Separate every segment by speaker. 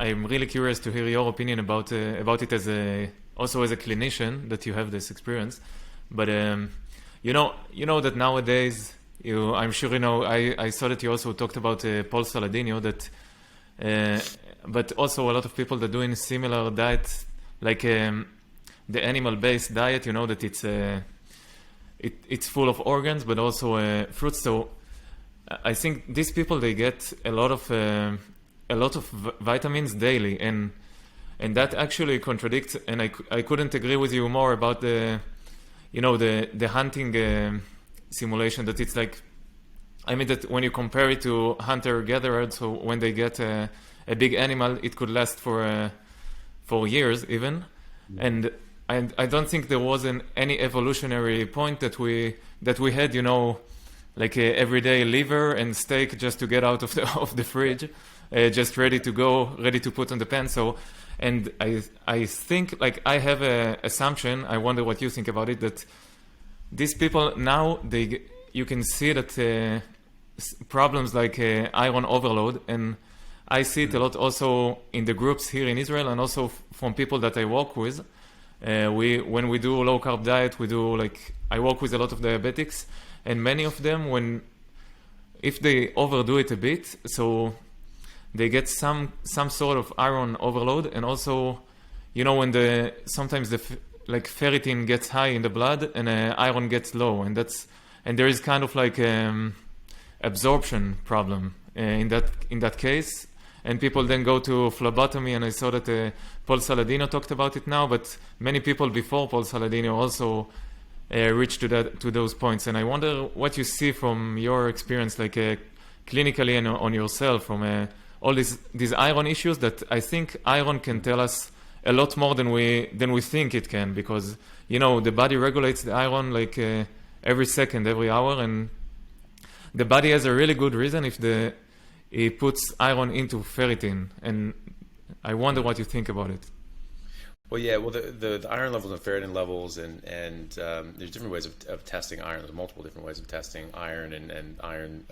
Speaker 1: I'm really curious to hear your opinion about it as also as a clinician that you have this experience. But you know that nowadays, I'm sure you know. I saw that you also talked about Paul Saladino, that, but also a lot of people that doing similar diets, like the animal-based diet. You know that it's full of organs, but also fruits. So I think these people, they get a lot of vitamins daily, and that actually contradicts. And I couldn't agree with you more about the hunting simulation, that it's like, I mean, that when you compare it to hunter-gatherer, so when they get a big animal, it could last for years even. And I don't think there was any evolutionary point that we had, like a everyday liver and steak just to get out of the fridge, just ready to go, ready to put on the pan. So, and I think, like, I have a assumption, I wonder what you think about it, that these people now, you can see that problems like iron overload, and I see it a lot also in the groups here in Israel, and also from people that I work with. When we do low carb diet, I work with a lot of diabetics, and many of them, if they overdo it a bit, so they get some sort of iron overload, and also, when sometimes ferritin gets high in the blood and iron gets low, and there is kind of like absorption problem in that case, and people then go to phlebotomy. And I saw that Paul Saladino talked about it now, but many people before Paul Saladino also reached to those points. And I wonder what you see from your experience, like clinically and on yourself, from all these iron issues, that I think iron can tell us a lot more than we think it can, because the body regulates the iron like every second, every hour, and the body has a really good reason if it puts iron into ferritin. And I wonder what you think about it.
Speaker 2: Well, yeah, the iron levels and ferritin levels, and there's different ways of testing iron. There's multiple different ways of testing iron, and iron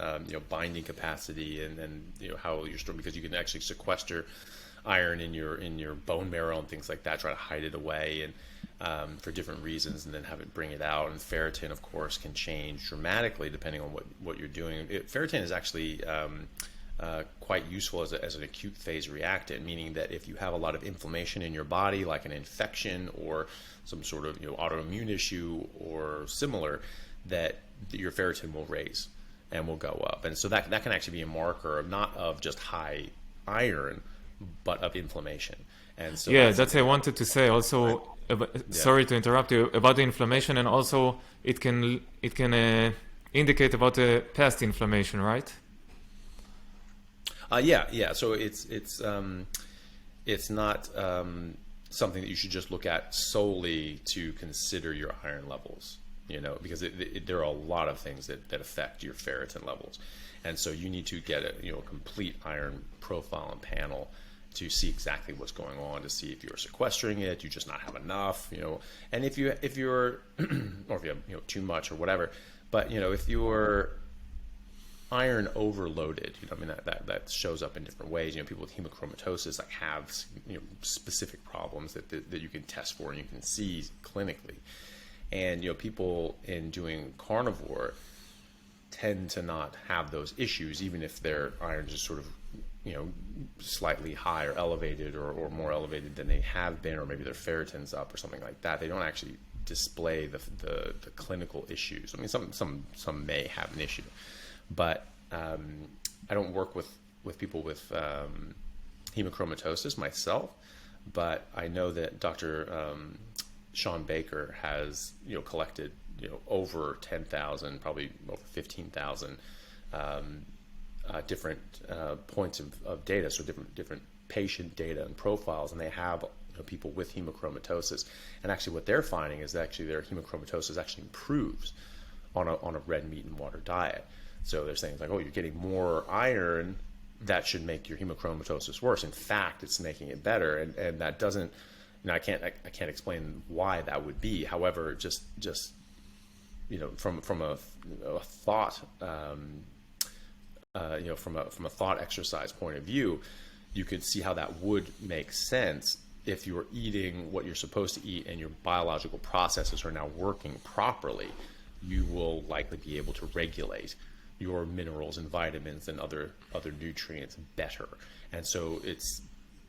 Speaker 2: binding capacity, and how you're stored, because you can actually sequester iron in your bone marrow and things like that, try to hide it away, and for different reasons, and then have it bring it out. And ferritin, of course, can change dramatically depending on what you're doing. Ferritin is actually quite useful as an acute phase reactant, meaning that if you have a lot of inflammation in your body, like an infection or some sort of autoimmune issue or similar, that your ferritin will raise and will go up. And so that can actually be a marker of not of just high iron, but of inflammation. And so that's I
Speaker 1: wanted to say also. Sorry to interrupt you, about the inflammation, and also it can indicate about the past inflammation, right?
Speaker 2: Yeah. So it's not something that you should just look at solely to consider your iron levels, because there are a lot of things that affect your ferritin levels, and so you need to get a complete iron profile and panel to see exactly what's going on, to see if you're sequestering it, you just not have enough, and if you're or if you have too much or whatever. But if you're iron overloaded, that shows up in different ways. People with hemochromatosis have specific problems that you can test for and you can see clinically. And people in doing carnivore tend to not have those issues, even if their iron is sort of slightly high or elevated, or more elevated than they have been, or maybe their ferritin's up or something like that. They don't actually display the clinical issues. Some may have an issue, but I don't work with people with hemochromatosis myself, but I know that Dr. Sean Baker has collected over 10,000, probably over 15,000 different points of data, so different patient data and profiles, and they have people with hemochromatosis, and actually what they're finding is that actually their hemochromatosis actually improves on a red meat and water diet. So they're saying, like, oh, you're getting more iron, that should make your hemochromatosis worse. In fact, it's making it better, and that doesn't. I can't explain why that would be. However, just from a thought from a thought exercise point of view, you could see how that would make sense if you're eating what you're supposed to eat and your biological processes are now working properly. You will likely be able to regulate your minerals and vitamins and other nutrients better. And so it's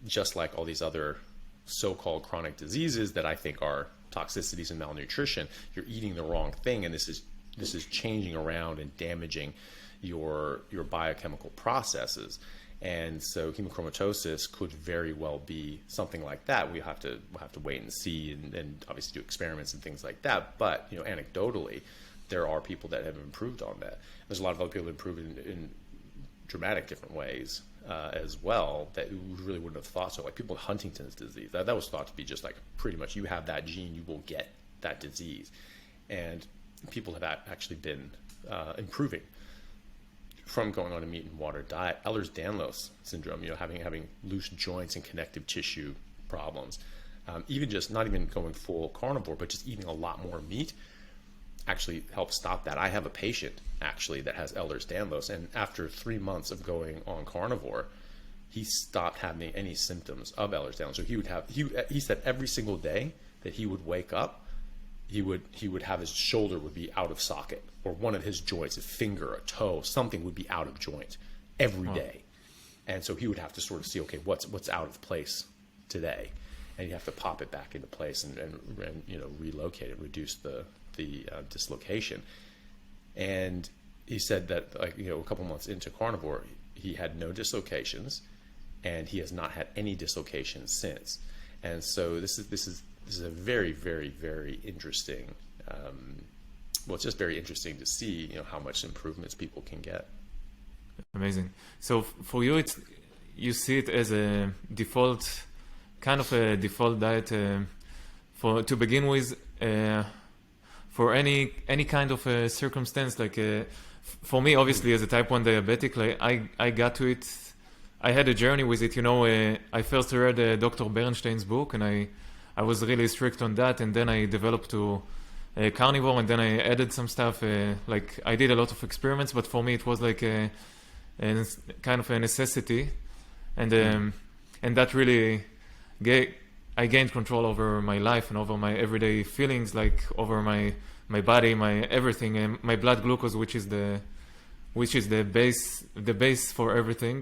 Speaker 2: just like all these other so-called chronic diseases that I think are toxicities and malnutrition. You're eating the wrong thing, and this is changing around and damaging your biochemical processes. And so hemochromatosis could very well be something like that. We'll have to wait and see, and obviously do experiments and things like that. But anecdotally, there are people that have improved on that. There's a lot of other people that improve in dramatic different ways as well that we really wouldn't have thought so. Like people with Huntington's disease, that was thought to be just like pretty much you have that gene, you will get that disease. And people have actually been improving from going on a meat and water diet. Ehlers-Danlos syndrome, having loose joints and connective tissue problems, even just not even going full carnivore, but just eating a lot more meat actually helps stop that. I have a patient actually that has Ehlers-Danlos, and after 3 months of going on carnivore, he stopped having any symptoms of Ehlers-Danlos. So he said every single day that he would wake up, he would have his shoulder would be out of socket, or one of his joints, a finger, a toe, something would be out of joint every day. And so he would have to sort of see, okay, what's out of place today, and you have to pop it back into place and relocate it, reduce the dislocation. And he said that a couple months into carnivore, he had no dislocations, and he has not had any dislocations since. And so this is a very, very, very interesting. It's just very interesting to see how much improvements people can get.
Speaker 1: Amazing. So for you, you see it as a default, kind of a default diet to begin with. For any kind of circumstance, like for me, obviously, as a type 1 diabetic, like I got to it. I had a journey with it. I first read Dr. Bernstein's book, and I was really strict on that, and then I developed to carnivore, and then I added some stuff. Like I did a lot of experiments, but for me, it was like a kind of a necessity, and that really I gained control over my life and over my everyday feelings, like over my body, my everything, and my blood glucose, which is the base for everything.